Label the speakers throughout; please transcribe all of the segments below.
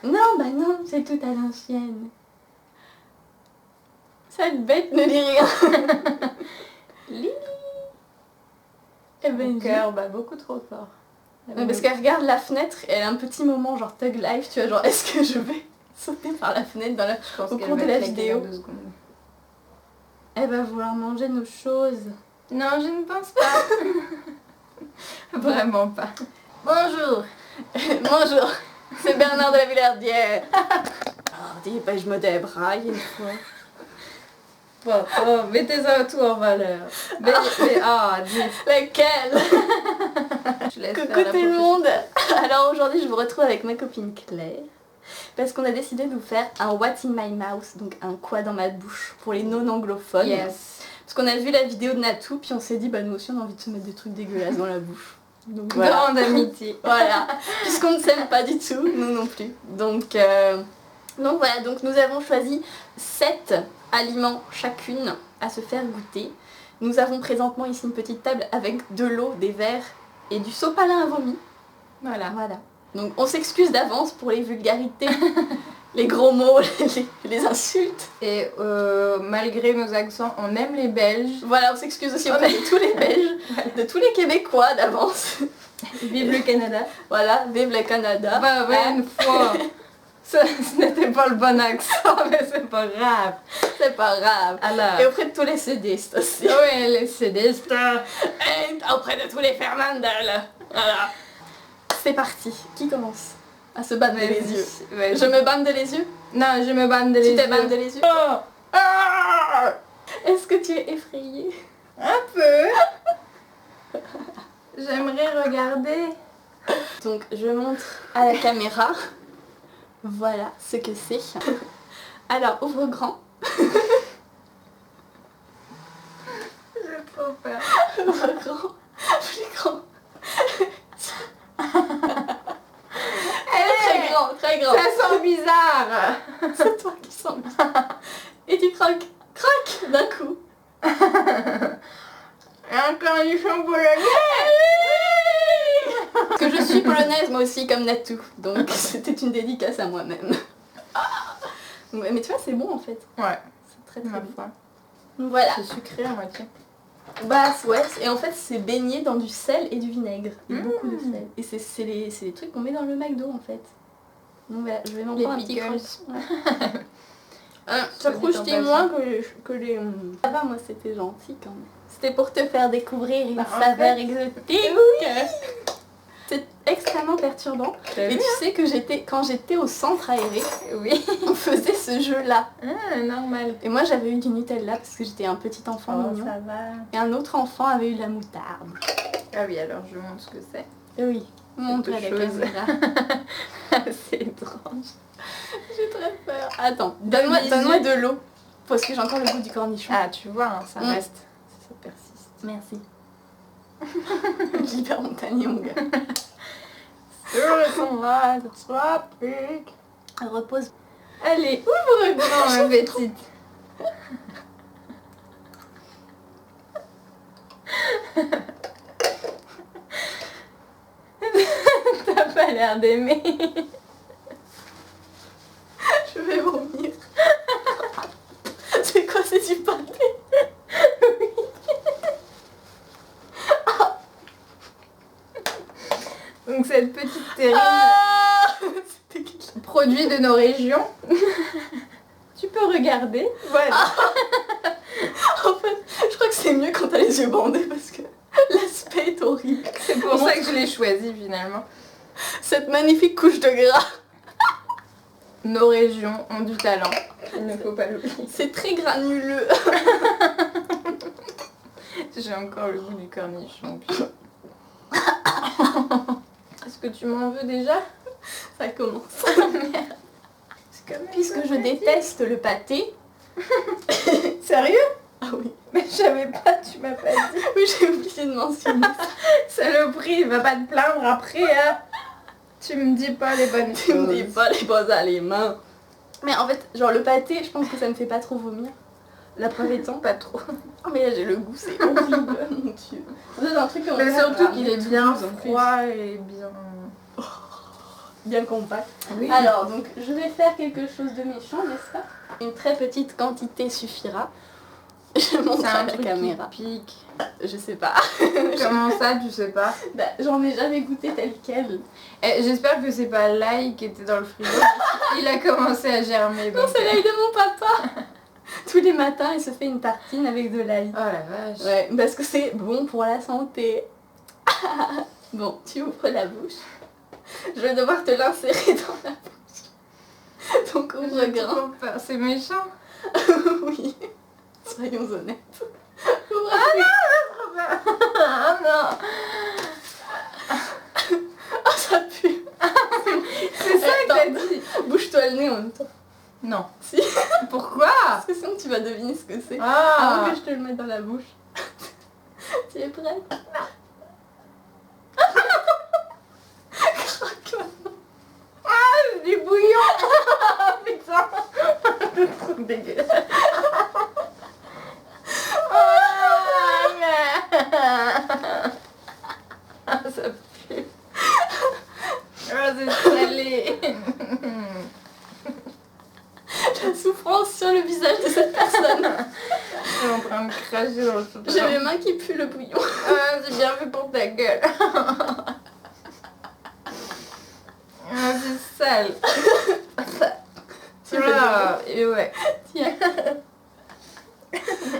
Speaker 1: Non, bah non, c'est tout à l'ancienne. Cette bête ne dit rien. Lily. Eh ben,
Speaker 2: Mon cœur bat beaucoup trop fort.
Speaker 1: parce qu'elle regarde la fenêtre et elle a un petit moment genre Thug Life, tu vois, genre est-ce que je vais sauter par la fenêtre au cours de la vidéo. Elle va vouloir manger nos choses.
Speaker 2: Non, je ne pense pas. Vraiment pas.
Speaker 1: Bonjour. Bonjour. C'est Bernard de la Villardière. Oh, dis pas, je me débraille une fois.
Speaker 2: Oh, mettez-ça tout en valeur. Mais dis.
Speaker 1: Lequel?
Speaker 2: Je laisse
Speaker 1: Coucou
Speaker 2: faire la
Speaker 1: tout le monde. Alors aujourd'hui je vous retrouve avec ma copine Claire. Parce qu'on a décidé de vous faire un What's in my mouth, donc un quoi dans ma bouche pour les non-anglophones.
Speaker 2: Yes.
Speaker 1: Parce qu'on a vu la vidéo de Natou, puis on s'est dit bah nous aussi on a envie de se mettre des trucs dégueulasses dans la bouche. Donc voilà.
Speaker 2: Grande amitié.
Speaker 1: Voilà. Puisqu'on ne s'aime pas du tout, nous non plus. Donc voilà, donc nous avons choisi 7 aliments chacune à se faire goûter. Nous avons présentement ici une petite table avec de l'eau, des verres et du sopalin à vomi. Voilà. Donc on s'excuse d'avance pour les vulgarités, les gros mots, les insultes.
Speaker 2: Et malgré nos accents, on aime les Belges.
Speaker 1: Voilà, on s'excuse aussi auprès de tous les Belges, de tous les Québécois d'avance.
Speaker 2: Vive le Canada.
Speaker 1: Voilà, vive le Canada.
Speaker 2: Bah ouais, une fois. Ce n'était pas le bon accent, mais c'est pas grave.
Speaker 1: C'est pas grave.
Speaker 2: Alors.
Speaker 1: Et auprès de tous les cédistes aussi.
Speaker 2: Oui, les cédistes.
Speaker 1: Et auprès de tous les Fernandel. Voilà. C'est parti. Qui commence à se bander les yeux?
Speaker 2: Ouais,
Speaker 1: Je me bande les yeux?
Speaker 2: Non, je me bande les yeux.
Speaker 1: Tu te bandes les yeux?
Speaker 2: Oh. Ah.
Speaker 1: Est-ce que tu es effrayée?
Speaker 2: Un peu. J'aimerais regarder.
Speaker 1: Donc je montre à la caméra. Voilà ce que c'est. Alors ouvre grand.
Speaker 2: J'ai trop peur.
Speaker 1: Ouvre grand. Plus grand. Très grand, très grand.
Speaker 2: Ça sent bizarre.
Speaker 1: C'est toi qui sens bizarre. Et tu croques. Croque d'un coup.
Speaker 2: Un cornichon bolognaise.
Speaker 1: Parce que je suis polonaise moi aussi comme Natou. Donc c'était une dédicace à moi-même. Mais tu vois c'est bon en fait.
Speaker 2: Ouais,
Speaker 1: C'est très très
Speaker 2: ma
Speaker 1: bon.
Speaker 2: foi.
Speaker 1: Donc voilà.
Speaker 2: C'est sucré à moitié.
Speaker 1: Bah ouais, et en fait c'est baigné dans du sel et du vinaigre. Et beaucoup de sel. Et c'est les trucs qu'on met dans le McDo en fait. Donc voilà, je vais m'en prendre un petit
Speaker 2: pickles.
Speaker 1: croc. Ouais. Ça croustille moins que les... Ça va, moi c'était gentil quand même. C'était pour te faire découvrir une saveur exotique.
Speaker 2: Oui.
Speaker 1: C'est extrêmement perturbant. Et tu sais que quand j'étais au centre aéré,
Speaker 2: Oui.
Speaker 1: on faisait ce jeu-là.
Speaker 2: Ah, normal.
Speaker 1: Et moi j'avais eu du Nutella parce que j'étais un petit enfant mignon.
Speaker 2: Ça va.
Speaker 1: Et un autre enfant avait eu de la moutarde.
Speaker 2: Ah oui, alors je montre ce que c'est.
Speaker 1: Oui, montre la
Speaker 2: chose.
Speaker 1: caméra.
Speaker 2: C'est étrange.
Speaker 1: J'ai très peur. Attends, donne-moi de l'eau. Parce que j'ai encore le goût du cornichon.
Speaker 2: Ah, tu vois, hein, ça reste. Ça persiste.
Speaker 1: Merci. Hyper montagneux mon gars.
Speaker 2: Sur le sonrage tropique.
Speaker 1: Repose.
Speaker 2: Allez, ouvre grand, ma petite. T'as pas l'air d'aimer.
Speaker 1: Je vais vomir. C'est quoi, c'est du pâté?
Speaker 2: Oui. Donc cette petite terrine produit de nos régions. Tu peux regarder. Voilà.
Speaker 1: En fait, je crois que c'est mieux quand t'as les yeux bandés parce que l'aspect est horrible.
Speaker 2: C'est pour ça que je l'ai choisi finalement.
Speaker 1: Cette magnifique couche de gras.
Speaker 2: Nos régions ont du talent. Il ne faut pas l'oublier.
Speaker 1: C'est très granuleux.
Speaker 2: J'ai encore le goût du cornichon. Est-ce que tu m'en veux déjà?
Speaker 1: Ça commence.
Speaker 2: Puisque
Speaker 1: je déteste le pâté.
Speaker 2: Sérieux?
Speaker 1: Ah oui.
Speaker 2: Mais je savais pas, tu m'as pas dit.
Speaker 1: Oui, j'ai oublié de mentionner ça.
Speaker 2: Saloperie, va pas te plaindre après, hein. Tu me dis pas les bonnes
Speaker 1: Tu me dis
Speaker 2: choses.
Speaker 1: pas les bons aliments. Mais en fait, genre le pâté, je pense que ça me fait pas trop vomir. La preuve étant,
Speaker 2: Pas trop.
Speaker 1: oh mais là j'ai le goût, c'est horrible, mon dieu. C'est un truc
Speaker 2: Mais surtout qu'il est bien froid et bien...
Speaker 1: bien compact.
Speaker 2: Oui.
Speaker 1: Alors, donc, je vais faire quelque chose de méchant, n'est-ce pas? Une très petite quantité suffira. Je montre
Speaker 2: c'est
Speaker 1: à
Speaker 2: un
Speaker 1: la
Speaker 2: truc
Speaker 1: caméra.
Speaker 2: qui pique.
Speaker 1: Je sais pas.
Speaker 2: Comment ça, tu sais pas?
Speaker 1: Bah, j'en ai jamais goûté tel quel.
Speaker 2: J'espère que c'est pas l'ail qui était dans le frigo. Il a commencé à germer.
Speaker 1: Non,
Speaker 2: donc-
Speaker 1: c'est l'ail de mon papa. Tous les matins, il se fait une tartine avec de l'ail.
Speaker 2: Oh la vache.
Speaker 1: Ouais, parce que c'est bon pour la santé. Bon, tu ouvres la bouche. Je vais devoir te l'insérer dans la bouche. Donc ouvre
Speaker 2: J'ai
Speaker 1: grand.
Speaker 2: trop peur. C'est méchant.
Speaker 1: Oui. Soyons honnêtes. Ouvre
Speaker 2: Ah non.
Speaker 1: Oh, ça pue.
Speaker 2: C'est ça que t'as
Speaker 1: Attends,
Speaker 2: dit.
Speaker 1: bouge-toi le nez en même temps.
Speaker 2: Non.
Speaker 1: Si.
Speaker 2: Pourquoi?
Speaker 1: Parce que sinon tu vas deviner ce que c'est. Avant
Speaker 2: Ah.
Speaker 1: que je te le mette dans la bouche. Tu es prête? Craque.
Speaker 2: Du bouillon. Putain. Le truc dégueulasse. Ah, ça pue. Ah, c'est salé.
Speaker 1: La souffrance sur le visage de cette personne.
Speaker 2: Je suis en train de cracher dans le soupe.
Speaker 1: J'ai les mains qui puent le bouillon.
Speaker 2: Ah, c'est bien fait pour ta gueule. Ah, c'est sale.
Speaker 1: Tu fais
Speaker 2: Ah, et ouais.
Speaker 1: Tiens.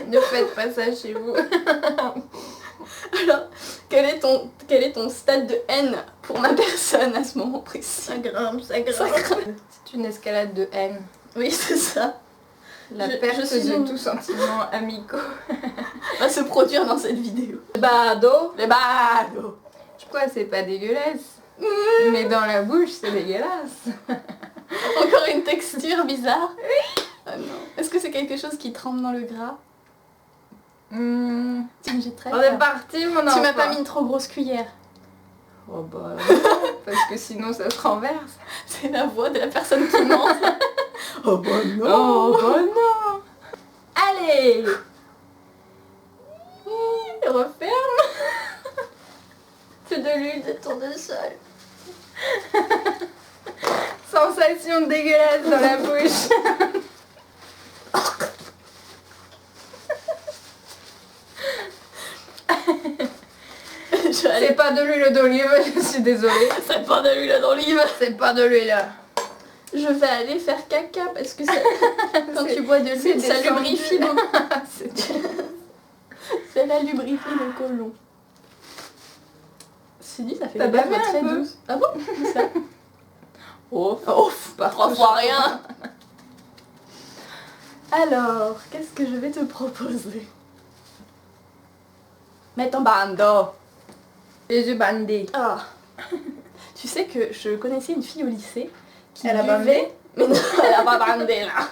Speaker 2: Ne faites pas ça chez vous.
Speaker 1: Alors, quel est ton stade de haine pour ma personne à ce moment précis?
Speaker 2: Ça grimpe, ça grimpe.
Speaker 1: Ça grimpe.
Speaker 2: C'est une escalade de haine.
Speaker 1: Oui, c'est ça.
Speaker 2: La
Speaker 1: Je
Speaker 2: perte
Speaker 1: suis
Speaker 2: de
Speaker 1: une-
Speaker 2: tout sentiment amicaux.
Speaker 1: Va se produire dans cette vidéo. Les bados. Les bados.
Speaker 2: Pourquoi c'est pas dégueulasse? Mais dans la bouche, c'est dégueulasse.
Speaker 1: Encore une texture bizarre. Oui. Ah non. Est-ce que c'est quelque chose qui trempe dans le gras? J'ai très
Speaker 2: On est
Speaker 1: peur.
Speaker 2: parti, mon enfant.
Speaker 1: Tu m'as pas mis une trop grosse cuillère.
Speaker 2: Oh bah non, parce que sinon ça se renverse.
Speaker 1: C'est la voix de la personne qui ment. Oh bah
Speaker 2: Oh bah non.
Speaker 1: Allez. Referme.
Speaker 2: C'est de l'huile de tournesol. Sensation dégueulasse dans la bouche. C'est pas de l'huile d'olive, je suis désolée.
Speaker 1: C'est pas de l'huile d'olive.
Speaker 2: C'est pas de l'huile.
Speaker 1: Je vais aller faire caca parce que ça... quand
Speaker 2: C'est-
Speaker 1: tu bois de
Speaker 2: c'est
Speaker 1: l'huile, ça
Speaker 2: descendu.
Speaker 1: lubrifie beaucoup.
Speaker 2: C'est-
Speaker 1: Ça va lubrifier le côlon. C'est dit, ça fait
Speaker 2: T'as
Speaker 1: des lèvres
Speaker 2: bavé un
Speaker 1: très
Speaker 2: peu
Speaker 1: douces. Ah bon? Où ça?
Speaker 2: Oh,
Speaker 1: Pas trois fois rien. Alors, qu'est-ce que je vais te proposer? Mets ton bando.
Speaker 2: les yeux bandés.
Speaker 1: Ah. Tu sais que je connaissais une fille au lycée qui
Speaker 2: Elle a
Speaker 1: buvait...
Speaker 2: bandé?
Speaker 1: Mais non, elle a pas bandé là.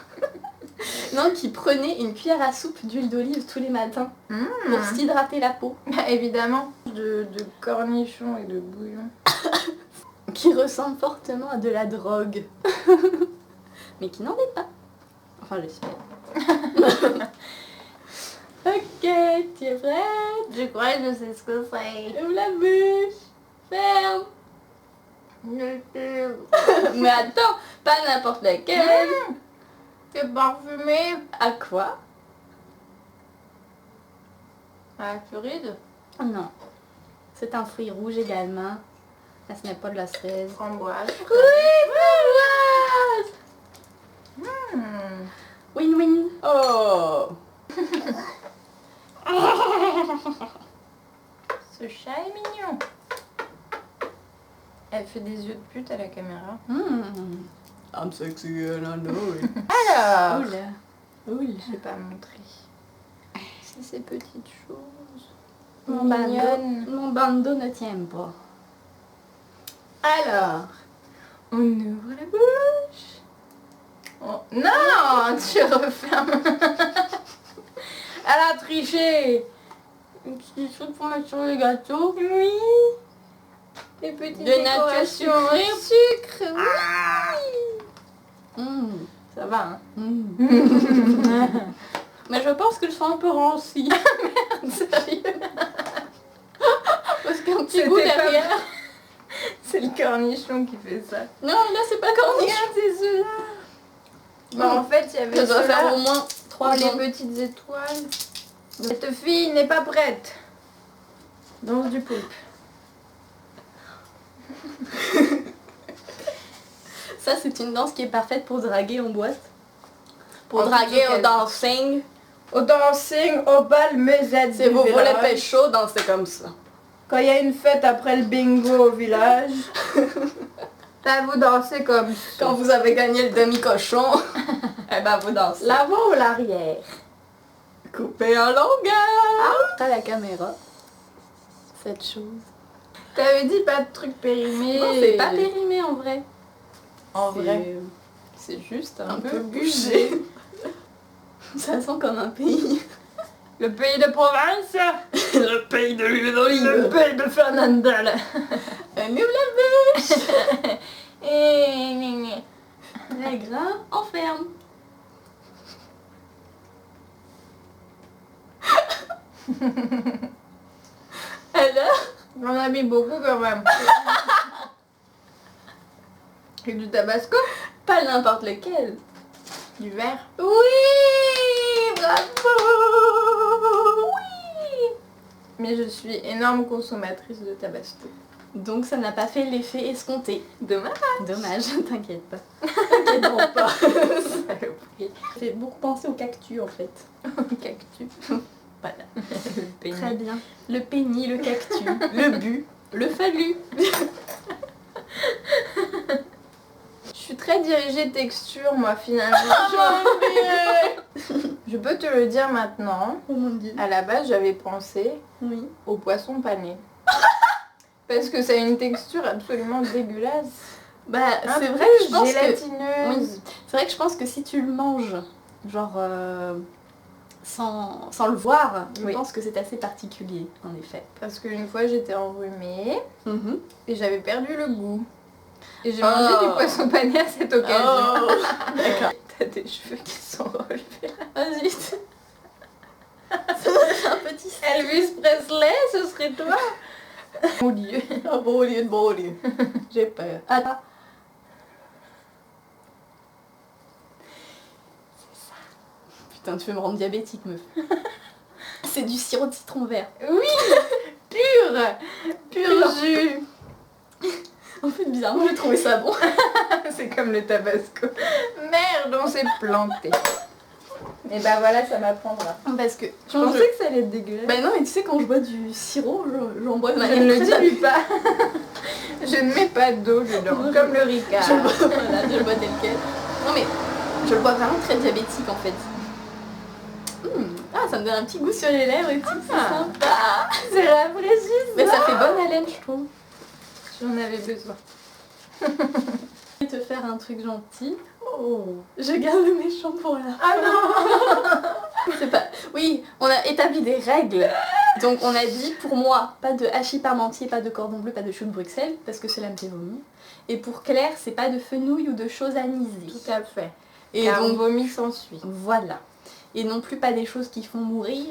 Speaker 1: Non, qui prenait une cuillère à soupe d'huile d'olive tous les matins pour s'hydrater la peau.
Speaker 2: Bah, évidemment. De cornichons et de bouillon.
Speaker 1: Qui ressemble fortement à de la drogue. Mais qui n'en est pas. Enfin, j'espère. Ok, tu es prête?
Speaker 2: Je crois que je sais ce que c'est.
Speaker 1: Ouvre la bouche. Ferme. Mais attends, pas n'importe laquelle.
Speaker 2: C'est parfumé.
Speaker 1: À quoi?
Speaker 2: À la floride.
Speaker 1: Non. C'est un fruit rouge également. Là, ce n'est pas de la fraise.
Speaker 2: Framboise.
Speaker 1: Oui, framboise!
Speaker 2: Hmm.
Speaker 1: Win-win. Oh!
Speaker 2: Ce chat est mignon. Elle fait des yeux de pute à la caméra.
Speaker 1: I'm sexy and I know it.
Speaker 2: Alors,
Speaker 1: Oula. Oula.
Speaker 2: je vais pas montrer. C'est ces petites choses.
Speaker 1: Mon
Speaker 2: Mignonnes.
Speaker 1: bando ne tient pas. Alors,
Speaker 2: On ouvre la bouche. Oh, non, tu refermes. Elle a triché.
Speaker 1: une petite truc pour mettre sur le gâteau.
Speaker 2: Oui. Des petites
Speaker 1: De nature
Speaker 2: décorations
Speaker 1: sucrée.
Speaker 2: au sucre. Oui.
Speaker 1: Ça va, hein? Mais je pense que je sens un peu ranci.
Speaker 2: Sérieux.
Speaker 1: Parce qu'il y a un petit
Speaker 2: C'était
Speaker 1: goût
Speaker 2: pas-
Speaker 1: derrière.
Speaker 2: C'est le cornichon qui fait ça.
Speaker 1: Non, là c'est pas cornichon.
Speaker 2: Regarde, c'est ceux-là. Bah, en fait, il y avait
Speaker 1: Ça doit
Speaker 2: ceux-là
Speaker 1: faire au moins
Speaker 2: pour
Speaker 1: 3
Speaker 2: les
Speaker 1: ans.
Speaker 2: petites étoiles. Cette fille n'est pas prête. Danse du poulpe.
Speaker 1: Ça c'est une danse qui est parfaite pour draguer en boîte. Pour
Speaker 2: En
Speaker 1: draguer
Speaker 2: tout
Speaker 1: au
Speaker 2: cas,
Speaker 1: dancing.
Speaker 2: Au dancing, au bal musette
Speaker 1: C'est
Speaker 2: du
Speaker 1: vous voulez
Speaker 2: village.
Speaker 1: pécho, dansez comme ça.
Speaker 2: Quand il y a une fête après le bingo au village, là vous dansez comme ça.
Speaker 1: Quand vous avez gagné le demi-cochon, eh ben vous dansez.
Speaker 2: L'avant ou l'arrière?
Speaker 1: Coupé en longueur. À la caméra. Cette chose.
Speaker 2: T'avais dit pas de trucs périmés.
Speaker 1: Non, c'est pas périmé en vrai.
Speaker 2: En
Speaker 1: C'est-
Speaker 2: vrai. C'est juste
Speaker 1: Un peu bougé. Ça sent comme un pays.
Speaker 2: Le pays de province.
Speaker 1: Le pays de l'huile
Speaker 2: Le
Speaker 1: d'olive.
Speaker 2: pays de Fernandel.
Speaker 1: Nous la bûche.
Speaker 2: Et gna.
Speaker 1: Les grains enferment. Alors,
Speaker 2: J'en ai mis beaucoup quand même. Et du tabasco?
Speaker 1: pas n'importe lequel.
Speaker 2: Du vert?
Speaker 1: Oui, bravo. Oui.
Speaker 2: Mais je suis énorme consommatrice de tabasco.
Speaker 1: Donc ça n'a pas fait l'effet escompté.
Speaker 2: Dommage.
Speaker 1: Dommage, t'inquiète pas. T'inquiète donc pas. Ça fait beaucoup penser au cactus en fait.
Speaker 2: Cactus.
Speaker 1: Voilà.
Speaker 2: Le pénis.
Speaker 1: Très bien. Le pénis, le cactus, le bu, le phallu.
Speaker 2: Je suis très dirigée texture moi finalement. Je peux te le dire maintenant.
Speaker 1: Oh mon dieu.
Speaker 2: À la base j'avais pensé
Speaker 1: Oui.
Speaker 2: au poisson pané. Parce que ça a une texture absolument dégueulasse.
Speaker 1: Bah
Speaker 2: Un
Speaker 1: c'est
Speaker 2: peu
Speaker 1: vrai que je pense que...
Speaker 2: gélatineuse.
Speaker 1: Oui. C'est vrai que je pense que si tu le manges, genre sans le voir, je
Speaker 2: Oui.
Speaker 1: pense que c'est assez particulier en effet.
Speaker 2: Parce qu'une fois j'étais enrhumée et j'avais perdu le goût. Et j'ai
Speaker 1: Oh.
Speaker 2: mangé du poisson pané à cette occasion.
Speaker 1: Oh. D'accord.
Speaker 2: T'as des cheveux qui sont relevés.
Speaker 1: Vas-y. Ça doit faire un petit...
Speaker 2: Elvis Presley, ce serait toi. Mon Dieu.
Speaker 1: Oh, bon lieu, bon lieu. J'ai peur. Attends. Putain, tu veux me rendre diabétique, meuf. C'est du sirop de citron vert.
Speaker 2: Oui, pur
Speaker 1: Pur
Speaker 2: jus.
Speaker 1: En fait, bizarrement, j'ai trouvé ça bon.
Speaker 2: C'est comme le tabasco. Merde, on s'est planté. Et bah voilà, ça m'apprendra.
Speaker 1: Parce que
Speaker 2: Je pensais que ça allait être dégueulasse.
Speaker 1: Bah non, mais tu sais, quand je bois du sirop, j'en bois de
Speaker 2: Je
Speaker 1: manière
Speaker 2: ne le
Speaker 1: très
Speaker 2: dilue pas. Je ne mets pas d'eau dedans, comme le Ricard.
Speaker 1: Je bois, voilà, je le bois tel quel. Non mais, je le bois vraiment très diabétique en fait. Ah, ça me donne un petit goût sur les lèvres et tout, c'est
Speaker 2: Ah.
Speaker 1: sympa.
Speaker 2: C'est rafraîchissant.
Speaker 1: Mais ça fait bonne haleine, je trouve.
Speaker 2: J'en avais besoin.
Speaker 1: Je vais te faire un truc gentil. Oh, je garde le méchant pour là.
Speaker 2: Ah non.
Speaker 1: C'est pas... Oui, on a établi des règles. Donc on a dit, pour moi, pas de hachis parmentier, pas de cordon bleu, pas de chou de Bruxelles, parce que cela me fait vomir. Et pour Claire, c'est pas de fenouil ou de choses anisées.
Speaker 2: Tout à fait.
Speaker 1: Et
Speaker 2: Car
Speaker 1: donc,
Speaker 2: vomi s'ensuit.
Speaker 1: voilà. Et non plus pas des choses qui font mourir.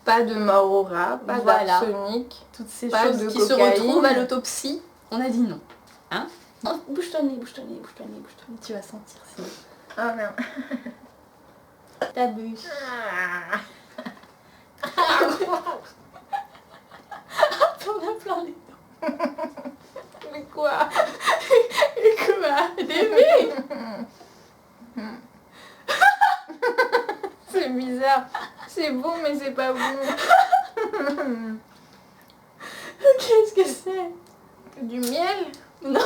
Speaker 2: Pas de mort au rat, pas
Speaker 1: Voilà.
Speaker 2: d'arsenic.
Speaker 1: Toutes ces
Speaker 2: Pas
Speaker 1: choses
Speaker 2: de
Speaker 1: qui se
Speaker 2: cocaïne.
Speaker 1: retrouvent à l'autopsie, on a dit non. Hein? Oh, bouge ton nez, bouge ton nez, bouge ton nez, bouge ton nez. Tu vas sentir sinon.
Speaker 2: Ah non.
Speaker 1: T'abuses. T'en as plein les dents.
Speaker 2: Mais quoi?
Speaker 1: Et quoi? Bébé!
Speaker 2: C'est bizarre. C'est bon mais c'est pas bon.
Speaker 1: Qu'est-ce que c'est?
Speaker 2: Du miel?
Speaker 1: Non?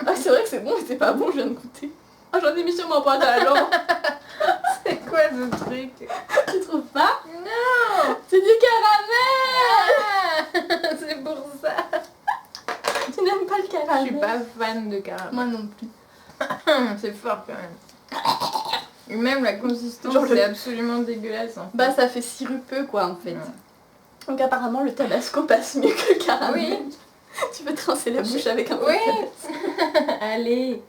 Speaker 1: Ah, c'est vrai que c'est bon, mais c'est pas bon, je viens de goûter. Ah, j'en ai mis sur mon pantalon.
Speaker 2: C'est quoi ce truc?
Speaker 1: Tu trouves pas?
Speaker 2: Non.
Speaker 1: C'est du caramel!
Speaker 2: Ah, c'est pour ça.
Speaker 1: Tu n'aimes pas le
Speaker 2: Je
Speaker 1: caramel?
Speaker 2: suis pas fan de caramel.
Speaker 1: Moi non plus.
Speaker 2: C'est fort quand même. Et même la consistance,
Speaker 1: Genre le-
Speaker 2: c'est absolument dégueulasse. En fait.
Speaker 1: Bah, ça fait sirupeux, quoi, en fait.
Speaker 2: Ouais.
Speaker 1: Donc, apparemment, le tabasco passe mieux que le caramel.
Speaker 2: Oui.
Speaker 1: Tu peux te rincer la bouche avec un peu
Speaker 2: Oui.
Speaker 1: de tabasco.
Speaker 2: Allez.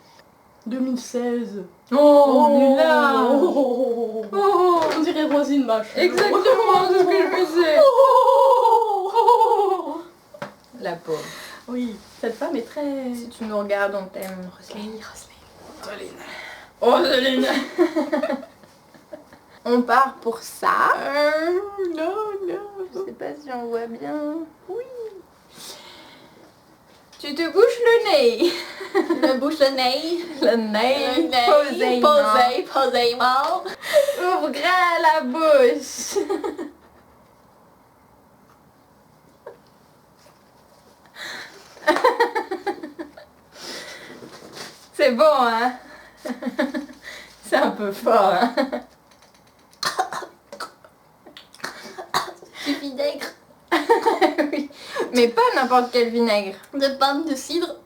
Speaker 1: 2016.
Speaker 2: Oh, on est là.
Speaker 1: Oh.
Speaker 2: Oh.
Speaker 1: On dirait Rosine Mache.
Speaker 2: Exactement, c'est ce que je me disais.
Speaker 1: Oh.
Speaker 2: La pauvre.
Speaker 1: Oui, cette femme est très...
Speaker 2: Si tu nous regardes, on t'aime, Roselyne.
Speaker 1: Roselyne.
Speaker 2: Roselyne. On part pour ça.
Speaker 1: Non.
Speaker 2: Je sais pas si on voit bien. Oui. Tu te bouches le nez.
Speaker 1: Je bouche le nez.
Speaker 2: Le nez.
Speaker 1: Posément.
Speaker 2: Ouvre grand la bouche. C'est bon, hein? C'est un peu fort, hein?
Speaker 1: Du vinaigre.
Speaker 2: Oui. Mais pas n'importe quel vinaigre.
Speaker 1: De pomme, de cidre,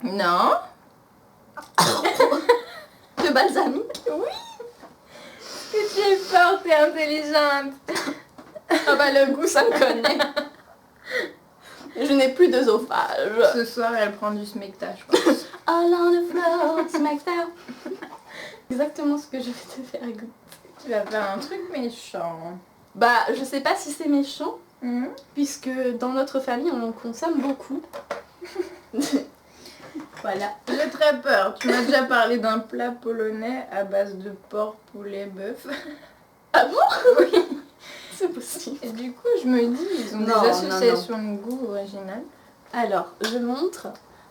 Speaker 2: Non.
Speaker 1: de balsamique.
Speaker 2: Oui. Que tu es forte et intelligente.
Speaker 1: Ah bah le goût, ça me connaît. Je n'ai plus d'œsophage.
Speaker 2: Ce soir, elle prend du smecta, je pense.
Speaker 1: All on the floor, smack down. Exactement ce que je vais te faire goûter.
Speaker 2: Tu vas faire un truc méchant.
Speaker 1: Bah, je sais pas si c'est méchant,
Speaker 2: Mhm.
Speaker 1: puisque dans notre famille, on en consomme beaucoup. Voilà.
Speaker 2: J'ai très peur. Tu m'as déjà parlé d'un plat polonais à base de porc, poulet, bœuf.
Speaker 1: Ah bon?
Speaker 2: Oui.
Speaker 1: C'est possible.
Speaker 2: Et du coup, je me dis, ils ont
Speaker 1: Non,
Speaker 2: des associations de goût originales.
Speaker 1: Alors, je montre.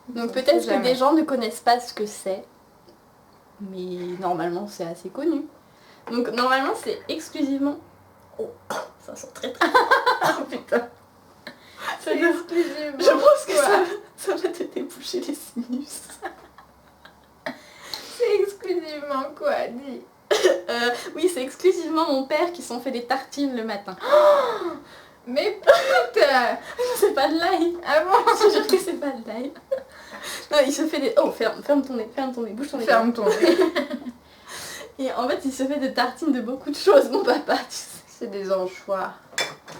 Speaker 1: Donc
Speaker 2: On
Speaker 1: peut-être
Speaker 2: sait
Speaker 1: que
Speaker 2: jamais.
Speaker 1: des gens ne connaissent pas ce que c'est. Mais normalement, c'est assez connu. Donc normalement, c'est exclusivement... Oh, ça sent très très...
Speaker 2: Oh putain. C'est exclusivement.
Speaker 1: Je pense que
Speaker 2: quoi?
Speaker 1: ça va te déboucher les sinus.
Speaker 2: C'est exclusivement quoi, dis.
Speaker 1: Oui, c'est exclusivement mon père qui s'en fait des tartines le matin.
Speaker 2: Mais putain.
Speaker 1: C'est pas de l'ail.
Speaker 2: Ah bon?
Speaker 1: Je te jure que c'est pas de l'ail. Non, il se fait des... Oh, ferme ton nez, bouge ton nez.
Speaker 2: Ferme ton nez.
Speaker 1: Et en fait, il se fait des tartines de beaucoup de choses, mon papa, tu sais.
Speaker 2: C'est des anchois.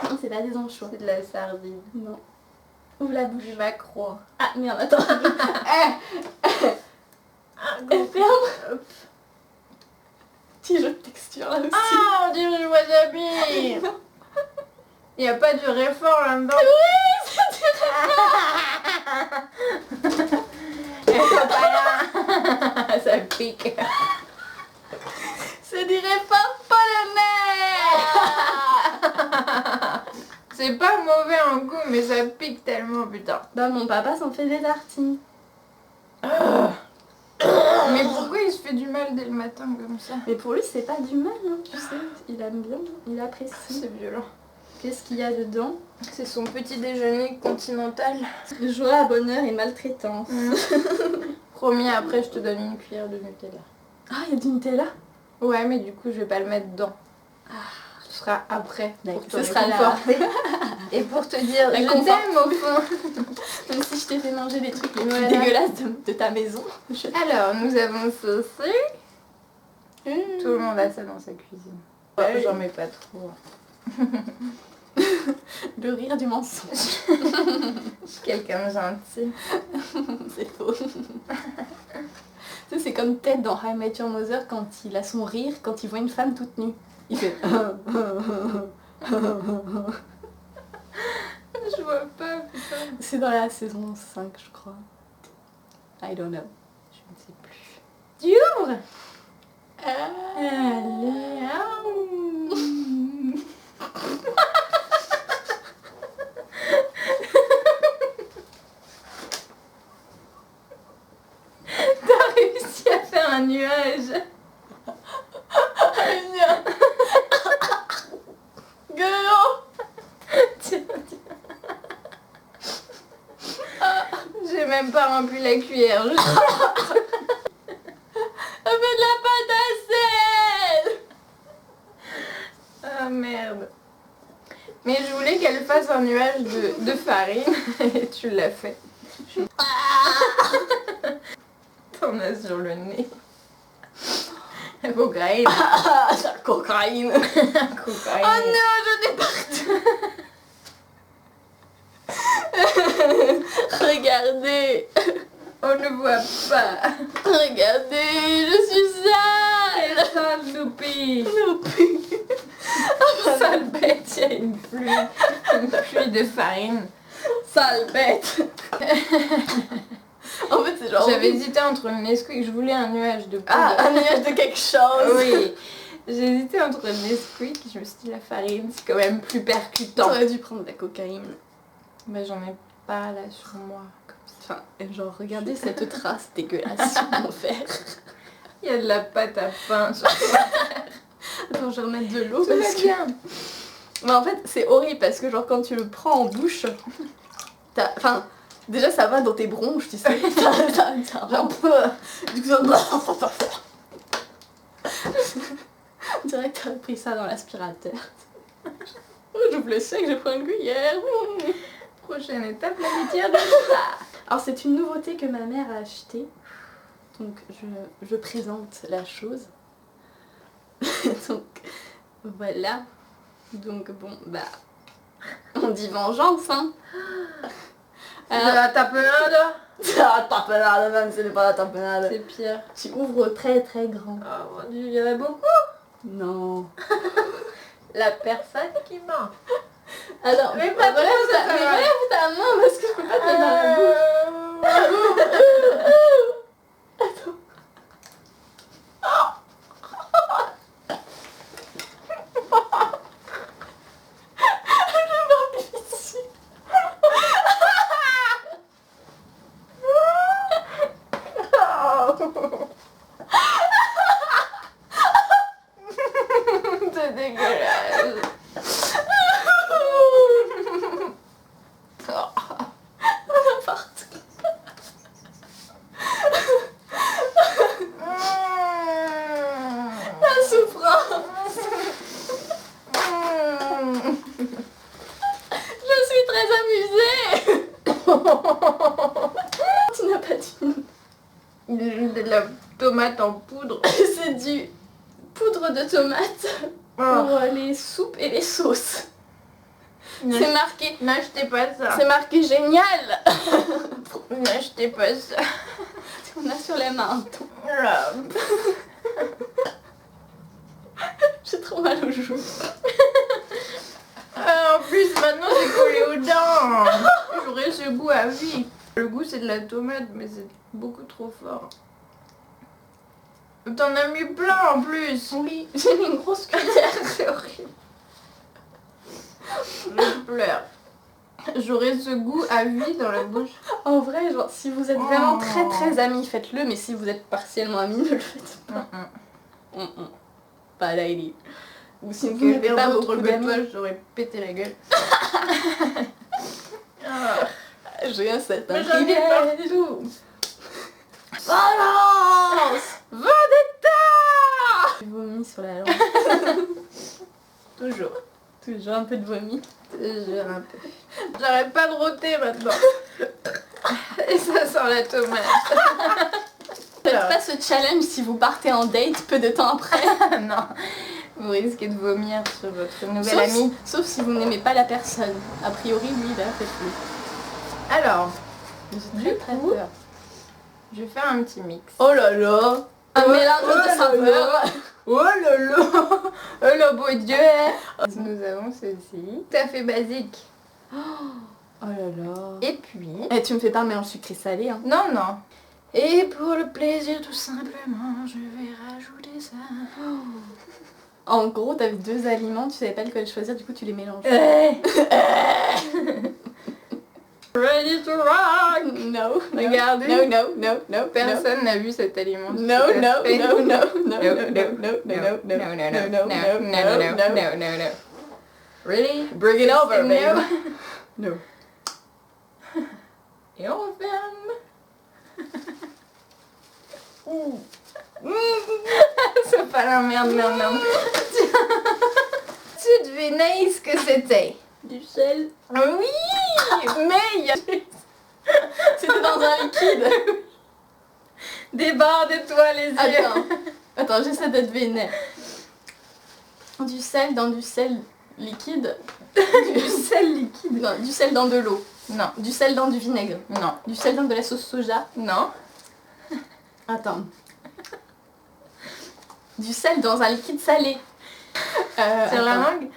Speaker 1: Non, c'est pas des anchois.
Speaker 2: C'est de la sardine.
Speaker 1: Non. Ouvre la bouche.
Speaker 2: Du maquereau.
Speaker 1: Ah, merde, attends. Ferme. Petit jeu de texture là aussi.
Speaker 2: Ah, on dirait du wasabi. Il n'y a pas du réfort là-dedans.
Speaker 1: Oui, c'est du
Speaker 2: Elles sont pas là. Ça pique.
Speaker 1: C'est du réfort polonais.
Speaker 2: C'est pas mauvais en goût, mais ça pique tellement, putain.
Speaker 1: Bah, mon papa s'en fait des tartines.
Speaker 2: Mais pourquoi il se fait du mal dès le matin comme ça?
Speaker 1: Mais pour lui, c'est pas du mal, hein, tu sais. Il aime bien, il apprécie.
Speaker 2: C'est violent.
Speaker 1: Qu'est-ce qu'il y a dedans?
Speaker 2: C'est son petit déjeuner continental.
Speaker 1: Joie, bonheur et maltraitance.
Speaker 2: Promis, après je te donne une cuillère de Nutella.
Speaker 1: Ah, il y a du Nutella?
Speaker 2: Ouais, mais du coup je vais pas le mettre dedans. Ce sera après pour te
Speaker 1: Ce sera là.
Speaker 2: réconforter. Et pour te dire, je
Speaker 1: Réconfort.
Speaker 2: t'aime au fond.
Speaker 1: Même si je t'ai fait manger des trucs les plus
Speaker 2: Voilà.
Speaker 1: dégueulasses de ta maison.
Speaker 2: Alors, nous avons ceci. Tout le monde a ça dans sa cuisine.
Speaker 1: Ouais.
Speaker 2: J'en mets pas trop.
Speaker 1: Le rire du mensonge.
Speaker 2: Je suis quelqu'un de gentil.
Speaker 1: C'est faux. Tu sais, c'est comme Ted dans How I Met Your Mother quand il a son rire quand il voit une femme toute nue. Il fait...
Speaker 2: Je vois pas, putain.
Speaker 1: C'est dans la saison 5, je crois. I don't know.
Speaker 2: Je ne sais plus.
Speaker 1: Tu ouvres?
Speaker 2: Allez, T'as réussi à faire un nuage.
Speaker 1: Gueulon.
Speaker 2: Tiens, tiens. J'ai même pas rempli la cuillère.
Speaker 1: Elle fait de la pâte à sel.
Speaker 2: Ah merde. Mais je voulais qu'elle fasse un nuage de farine et tu l'as fait. T'en as sur le nez. La cocaïne.
Speaker 1: Ah, la cocaïne.
Speaker 2: La cocaïne.
Speaker 1: Oh non, j'en ai partout. Regardez.
Speaker 2: On ne voit pas.
Speaker 1: Regardez, je suis sale.
Speaker 2: Sale loupie.
Speaker 1: Loupé.
Speaker 2: Sale bête, il y a une pluie de farine
Speaker 1: Sale bête. En fait, c'est genre...
Speaker 2: J'avais hésité entre le Nesquik, je voulais un nuage de poudre.
Speaker 1: Ah, un nuage de quelque chose.
Speaker 2: Oui. J'ai hésité entre le Nesquik, je me suis dit la farine, c'est quand même plus percutant.
Speaker 1: T'aurais dû prendre de la cocaïne.
Speaker 2: Mais j'en ai pas là sur moi.
Speaker 1: Enfin, genre, regardez cette trace dégueulasse sur mon verre.
Speaker 2: Il y a de la pâte à pain sur moi.
Speaker 1: Attends, je vais remettre de l'eau
Speaker 2: Tout va
Speaker 1: parce que...
Speaker 2: bien.
Speaker 1: Mais en fait, c'est horrible parce que genre quand tu le prends en bouche, enfin, déjà ça va dans tes bronches, tu sais. Ça rentre. Du coup, ça... On dirait que t'as pris ça dans l'aspirateur. J'ouvre le sec, je prends une cuillère.
Speaker 2: Prochaine étape, la litière de ça.
Speaker 1: Alors c'est une nouveauté que ma mère a achetée. Donc je présente la chose. Donc voilà. Donc bon, bah, on dit vengeance, hein.
Speaker 2: De la tapenade.
Speaker 1: La tapenade, même si c'est pas la tapenade.
Speaker 2: C'est pire.
Speaker 1: Tu ouvres très très grand.
Speaker 2: Oh mon dieu, il y en a beaucoup.
Speaker 1: Non.
Speaker 2: La personne qui ment.
Speaker 1: Alors,
Speaker 2: mais pas trop, ça va.
Speaker 1: relève ta main parce que je peux pas te mettre dans la bouche. Attends.
Speaker 2: C'est dégueulasse.
Speaker 1: N'importe. La souffrance. Je suis très amusée. Tu n'as pas dit.
Speaker 2: De la tomate en poudre.
Speaker 1: C'est du poudre de tomate pour les soupes et les sauces. C'est marqué.
Speaker 2: N'achetez pas ça.
Speaker 1: C'est marqué génial.
Speaker 2: N'achetez pas ça.
Speaker 1: On a sur les mains. J'ai trop mal aux joues.
Speaker 2: En plus, maintenant c'est collé aux dents. J'aurais ce goût à vie. Le goût c'est de la tomate, mais c'est beaucoup trop fort. T'en as mis plein en plus.
Speaker 1: Oui, j'ai mis une grosse cuillère.
Speaker 2: C'est horrible. Je pleure. J'aurais ce goût à vie dans la bouche.
Speaker 1: En vrai, genre, si vous êtes vraiment très très amis, faites-le, mais si vous êtes partiellement amis, ne le faites pas. Pas Laïli. Ou si vous n'avez pas beaucoup
Speaker 2: que
Speaker 1: d'amis.
Speaker 2: toi, j'aurais pété la gueule.
Speaker 1: J'ai un certain
Speaker 2: Mais j'en ai partout.
Speaker 1: Balance. Vendetta. J'ai vomi sur la langue.
Speaker 2: Toujours.
Speaker 1: Toujours un peu de vomi.
Speaker 2: Toujours un peu. J'arrête pas de rôter maintenant. Et ça sent la tomate.
Speaker 1: Faites pas ce challenge si vous partez en date peu de temps après.
Speaker 2: Non. Vous risquez de vomir sur votre nouvelle amie.
Speaker 1: Sauf si vous n'aimez pas la personne. A priori, oui, là, faites-le.
Speaker 2: Alors,
Speaker 1: J'ai très peur.
Speaker 2: je vais faire un petit mix.
Speaker 1: Oh là là. Un mélange de saveurs.
Speaker 2: Oh là là. Oh le beau Dieu. Nous avons ceci. Tout à fait basique.
Speaker 1: Oh là là.
Speaker 2: Et puis...
Speaker 1: Eh, tu me fais pas un mélange sucré-salé, hein.
Speaker 2: Non, non. Et pour le plaisir, tout simplement, je vais rajouter ça.
Speaker 1: En gros, t'avais deux aliments, tu savais pas lequel choisir, du coup tu les mélanges.
Speaker 2: Ready to rock.
Speaker 1: No.
Speaker 2: Regardez.
Speaker 1: No.
Speaker 2: Personne n'a vu cet aliment.
Speaker 1: No.
Speaker 2: Really?
Speaker 1: Bring it over, babe. No.
Speaker 2: Et on ferme. C'est pas la merde. Tu devinais ce que c'était?
Speaker 1: Du sel.
Speaker 2: Oui. Mais il y a...
Speaker 1: C'était dans un liquide.
Speaker 2: des barres d'étoiles les yeux.
Speaker 1: Attends, j'essaie de deviner. Du sel dans du sel liquide.
Speaker 2: Du sel liquide.
Speaker 1: Non, du sel dans de l'eau.
Speaker 2: Non.
Speaker 1: Du sel dans du vinaigre.
Speaker 2: Non.
Speaker 1: Du sel dans de la sauce soja.
Speaker 2: Non.
Speaker 1: Attends. Du sel dans un liquide salé.
Speaker 2: Sur la langue.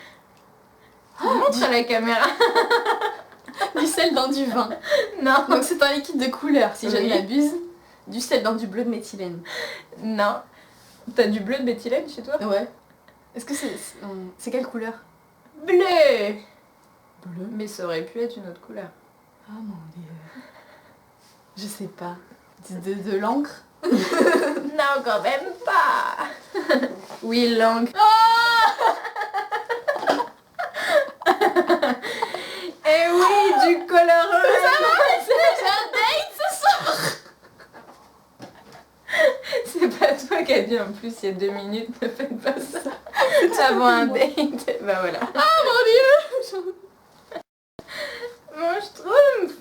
Speaker 2: Montre à la caméra.
Speaker 1: Du sel dans du vin.
Speaker 2: Non.
Speaker 1: Donc c'est un liquide de couleur, si je ne
Speaker 2: Oui.
Speaker 1: m'abuse. Du sel dans du bleu de méthylène.
Speaker 2: Non. T'as du bleu de méthylène chez toi?
Speaker 1: Ouais. Est-ce que c'est quelle couleur?
Speaker 2: Bleu.
Speaker 1: Bleu.
Speaker 2: Mais ça aurait pu être une autre couleur.
Speaker 1: Ah mon dieu. Je sais pas. De l'encre?
Speaker 2: Non, quand même pas. Oui, langue. Et oui, du colorant.
Speaker 1: J'ai un date ce soir.
Speaker 2: C'est pas toi qui as dit en plus il y a 2 minutes, ne faites pas ça. Avant un date. Bah voilà.
Speaker 1: Ah mon dieu.
Speaker 2: Mon schtroumpf.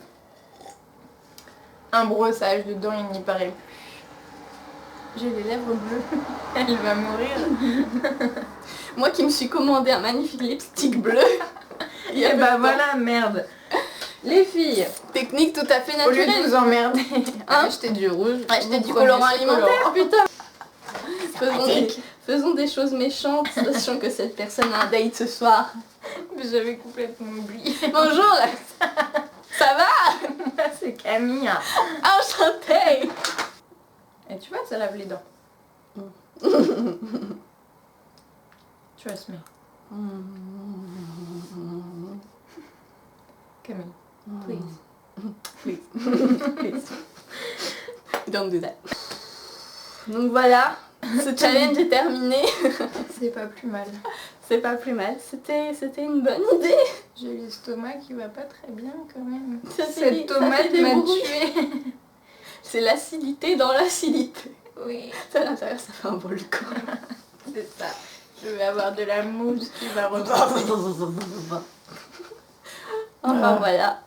Speaker 2: Un brossage dedans, il n'y paraît plus. J'ai les lèvres bleues. Elle va mourir.
Speaker 1: Moi qui me suis commandé un magnifique lipstick bleu.
Speaker 2: Et bah voilà, merde. Les filles,
Speaker 1: Technique tout à fait
Speaker 2: au lieu de
Speaker 1: naturelle.
Speaker 2: vous emmerder,
Speaker 1: Hein?
Speaker 2: achetez du rouge.
Speaker 1: Acheter
Speaker 2: vous
Speaker 1: du
Speaker 2: prenez
Speaker 1: colorant
Speaker 2: ce
Speaker 1: alimentaire, putain.
Speaker 2: Sympathique.
Speaker 1: Faisons des choses méchantes, sachant que cette personne a un date ce soir.
Speaker 2: Mais j'avais complètement oublié.
Speaker 1: Bonjour. Ça va?
Speaker 2: C'est Camille.
Speaker 1: Enchantée.
Speaker 2: Et tu vois, ça lave les dents. Trust me. Camille, please.
Speaker 1: Please. Please. Don't do that. Donc voilà, ce challenge est terminé.
Speaker 2: C'est pas plus mal.
Speaker 1: C'est pas plus mal. C'était une bonne idée.
Speaker 2: J'ai l'estomac qui va pas très bien quand même.
Speaker 1: Ça fait
Speaker 2: Cette
Speaker 1: des
Speaker 2: tomate m'a
Speaker 1: bruits.
Speaker 2: tuée.
Speaker 1: C'est l'acidité dans l'acidité.
Speaker 2: Oui,
Speaker 1: Ça, à l'intérieur, ça fait un volcan.
Speaker 2: c'est ça. Je vais avoir de la mousse qui va remonter.
Speaker 1: Enfin voilà.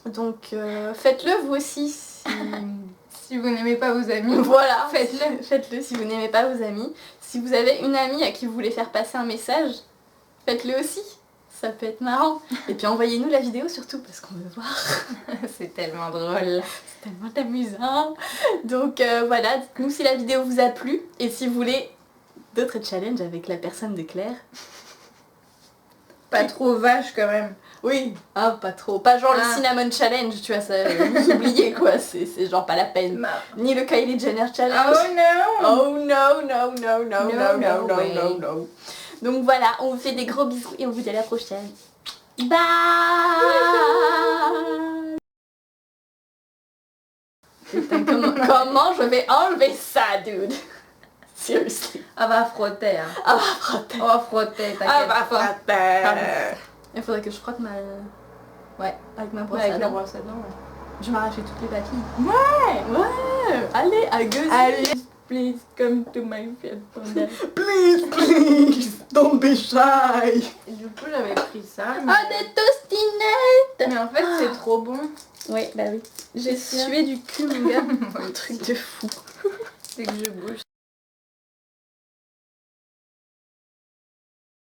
Speaker 1: Donc faites-le vous aussi.
Speaker 2: Si vous n'aimez pas vos amis,
Speaker 1: Voilà,
Speaker 2: faites-le.
Speaker 1: Faites-le si vous n'aimez pas vos amis. Si vous avez une amie à qui vous voulez faire passer un message, faites-le aussi. Ça peut être marrant. Et puis envoyez-nous la vidéo surtout parce qu'on veut voir.
Speaker 2: C'est tellement drôle.
Speaker 1: C'est tellement amusant. Donc voilà, dites-nous si la vidéo vous a plu et si vous voulez d'autres challenges avec la personne de Claire.
Speaker 2: Pas trop vache quand même.
Speaker 1: Oui, ah pas trop. Pas genre
Speaker 2: Ah.
Speaker 1: le cinnamon challenge, tu vois, ça vous oubliez quoi, c'est genre pas la peine.
Speaker 2: Non.
Speaker 1: Ni le Kylie Jenner
Speaker 2: Oh
Speaker 1: challenge.
Speaker 2: non.
Speaker 1: Oh no, no, no, no, no, no, no,
Speaker 2: no way.
Speaker 1: no, no. Donc voilà, on vous fait des gros bisous et on vous dit à la prochaine. Bye. Putain, comment je vais enlever ça, dude? Seriously.
Speaker 2: Elle va frotter. Hein.
Speaker 1: Ah, frotter.
Speaker 2: On va frotter,
Speaker 1: Ah,
Speaker 2: t'inquiète
Speaker 1: va
Speaker 2: pas.
Speaker 1: frotter. Il faudrait que je frotte ma... Ouais, avec ma brosse
Speaker 2: Ouais,
Speaker 1: à
Speaker 2: avec la
Speaker 1: dents.
Speaker 2: brosse à dents. Ouais.
Speaker 1: Je vais arracher toutes les papilles. Ouais. Allez, à gueuler.
Speaker 2: Allez, please come to my field panda.
Speaker 1: Please, please, don't be shy.
Speaker 2: Et du coup, j'avais pris ça. Mais,
Speaker 1: Oh, des tostinettes.
Speaker 2: mais en fait, c'est trop bon.
Speaker 1: Oui, bah oui. J'ai
Speaker 2: C'est sûr.
Speaker 1: sué du cul, mon gars.
Speaker 2: Un
Speaker 1: truc de fou.
Speaker 2: C'est que je bouge